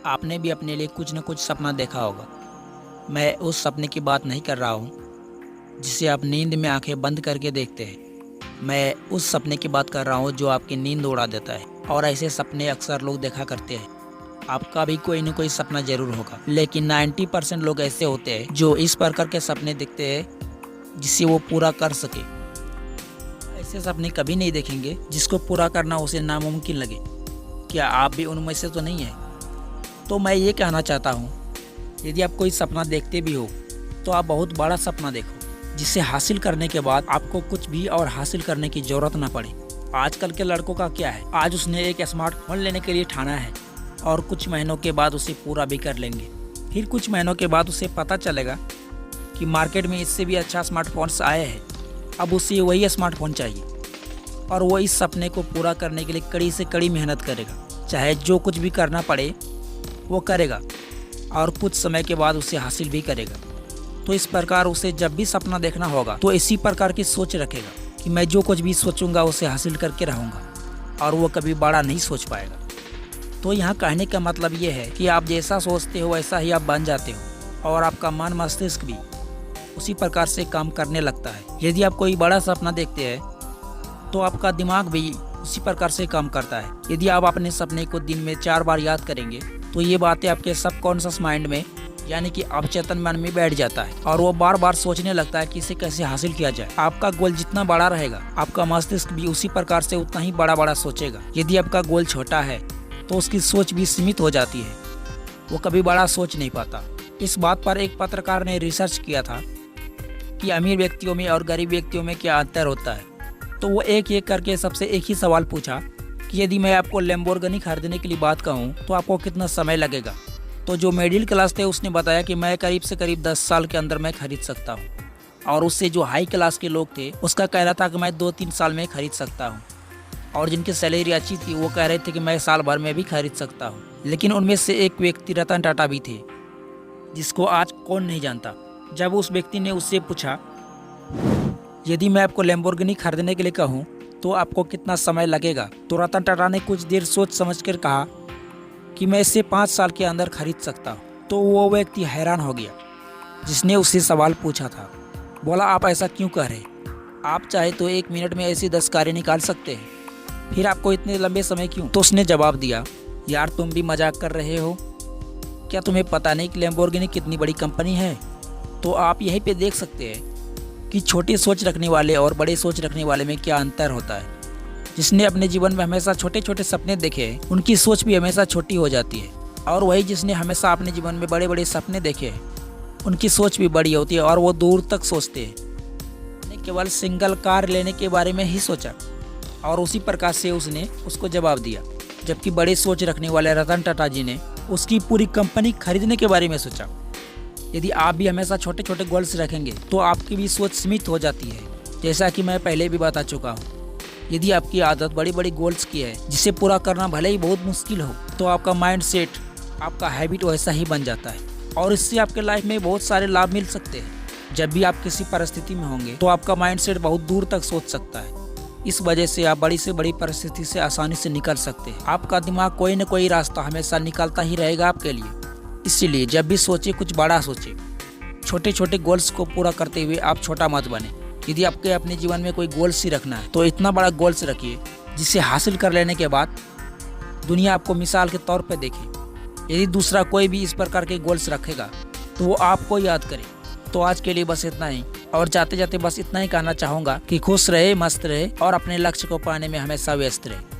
आपने भी अपने लिए कुछ न कुछ सपना देखा होगा। मैं उस सपने की बात नहीं कर रहा हूँ जिसे आप नींद में आंखें बंद करके देखते हैं। मैं उस सपने की बात कर रहा हूँ जो आपकी नींद उड़ा देता है। और ऐसे सपने अक्सर लोग देखा करते हैं। आपका भी कोई न कोई सपना जरूर होगा, लेकिन 90% लोग ऐसे होते हैं जो इस प्रकार के सपने देखते हैं जिसे वो पूरा कर सके। ऐसे सपने कभी नहीं देखेंगे जिसको पूरा करना उसे नामुमकिन लगे। क्या आप भी उनमें से तो नहीं है? तो मैं ये कहना चाहता हूँ, यदि आप कोई सपना देखते भी हो तो आप बहुत बड़ा सपना देखो, जिसे हासिल करने के बाद आपको कुछ भी और हासिल करने की जरूरत ना पड़े। आजकल के लड़कों का क्या है, आज उसने एक स्मार्टफोन लेने के लिए ठाना है और कुछ महीनों के बाद उसे पूरा भी कर लेंगे। फिर कुछ महीनों के बाद उसे पता चलेगा कि मार्केट में इससे भी अच्छा स्मार्टफोन्स आए हैं। अब उसे वही स्मार्टफोन चाहिए और वो इस सपने को पूरा करने के लिए कड़ी से कड़ी मेहनत करेगा, चाहे जो कुछ भी करना पड़े वो करेगा और कुछ समय के बाद उसे हासिल भी करेगा। तो इस प्रकार उसे जब भी सपना देखना होगा तो इसी प्रकार की सोच रखेगा कि मैं जो कुछ भी सोचूंगा उसे हासिल करके रहूंगा, और वो कभी बड़ा नहीं सोच पाएगा। तो यहाँ कहने का मतलब ये है कि आप जैसा सोचते हो वैसा ही आप बन जाते हो, और आपका मन मस्तिष्क भी उसी प्रकार से काम करने लगता है। यदि आप कोई बड़ा सपना देखते हैं तो आपका दिमाग भी उसी प्रकार से काम करता है। यदि आप अपने सपने को दिन में 4 बार याद करेंगे तो ये बातें आपके सबकॉन्शियस माइंड में, यानी कि अवचेतन मन में बैठ जाता है, और वो बार बार सोचने लगता है कि इसे कैसे हासिल किया जाए। आपका गोल जितना बड़ा रहेगा आपका मस्तिष्क भी उसी प्रकार से उतना ही बड़ा बड़ा सोचेगा। यदि आपका गोल छोटा है तो उसकी सोच भी सीमित हो जाती है, वो कभी बड़ा सोच नहीं पाता। इस बात पर एक पत्रकार ने रिसर्च किया था कि अमीर व्यक्तियों में और गरीब व्यक्तियों में क्या अंतर होता है। तो वो एक एक करके सबसे एक ही सवाल पूछा कि यदि मैं आपको लैम्बोर्गिनी खरीदने के लिए बात कहूँ तो आपको कितना समय लगेगा। तो जो मिडिल क्लास थे उसने बताया कि मैं करीब से करीब 10 साल के अंदर मैं खरीद सकता हूँ, और उससे जो हाई क्लास के लोग थे उसका कहना था कि मैं 2-3 साल में खरीद सकता हूँ, और जिनकी सैलरी अच्छी थी वो कह रहे थे कि मैं साल भर में भी खरीद सकता हूँ। लेकिन उनमें से एक व्यक्ति रतन टाटा भी थे, जिसको आज कौन नहीं जानता। जब उस व्यक्ति ने उससे पूछा यदि मैं आपको लैम्बोर्गिनी खरीदने के लिए कहूँ तो आपको कितना समय लगेगा, तो रतन टाटा ने कुछ देर सोच समझ कर कहा कि मैं इसे 5 साल के अंदर खरीद सकता हूँ। तो वो व्यक्ति हैरान हो गया जिसने उससे सवाल पूछा था। बोला, आप ऐसा क्यों कह रहे? आप चाहे तो 1 मिनट में ऐसी 10 कारें निकाल सकते हैं, फिर आपको इतने लंबे समय क्यों? तो उसने जवाब दिया, यार तुम भी मजाक कर रहे हो क्या? तुम्हें पता नहीं कि लैम्बोर्गिनी कितनी बड़ी कंपनी है? तो आप यहीं पे देख सकते हैं कि छोटी सोच रखने वाले और बड़े सोच रखने वाले में क्या अंतर होता है। जिसने अपने जीवन में हमेशा छोटे छोटे सपने देखे उनकी सोच भी हमेशा छोटी हो जाती है, और वही जिसने हमेशा अपने जीवन में बड़े बड़े सपने देखे उनकी सोच भी बड़ी होती है और वो दूर तक सोचते हैं। उसने केवल सिंगल कार लेने के बारे में ही सोचा और उसी प्रकार से उसने उसको जवाब दिया, जबकि बड़े सोच रखने वाले रतन टाटा जी ने उसकी पूरी कंपनी खरीदने के बारे में सोचा। यदि आप भी हमेशा छोटे छोटे गोल्स रखेंगे तो आपकी भी सोच सीमित हो जाती है। जैसा कि मैं पहले भी बता चुका हूँ, यदि आपकी आदत बड़ी बड़ी गोल्स की है जिसे पूरा करना भले ही बहुत मुश्किल हो, तो आपका माइंड सेट, आपका हैबिट वैसा ही बन जाता है, और इससे आपके लाइफ में बहुत सारे लाभ मिल सकते हैं। जब भी आप किसी परिस्थिति में होंगे तो आपका माइंड सेट बहुत दूर तक सोच सकता है। इस वजह से आप बड़ी से बड़ी परिस्थिति से आसानी से निकल सकते हैं। आपका दिमाग कोई न कोई रास्ता हमेशा निकालता ही रहेगा आपके लिए। इसीलिए जब भी सोचे कुछ बड़ा सोचे, छोटे छोटे गोल्स को पूरा करते हुए आप छोटा मत बने। यदि आपके अपने जीवन में कोई गोल्स ही रखना है तो इतना बड़ा गोल्स रखिए जिसे हासिल कर लेने के बाद दुनिया आपको मिसाल के तौर पर देखे। यदि दूसरा कोई भी इस प्रकार के गोल्स रखेगा तो वो आपको याद करे। तो आज के लिए बस इतना ही, और जाते जाते बस इतना ही कहना चाहूँगा कि खुश रहे, मस्त रहे और अपने लक्ष्य को पाने में हमेशा व्यस्त रहे।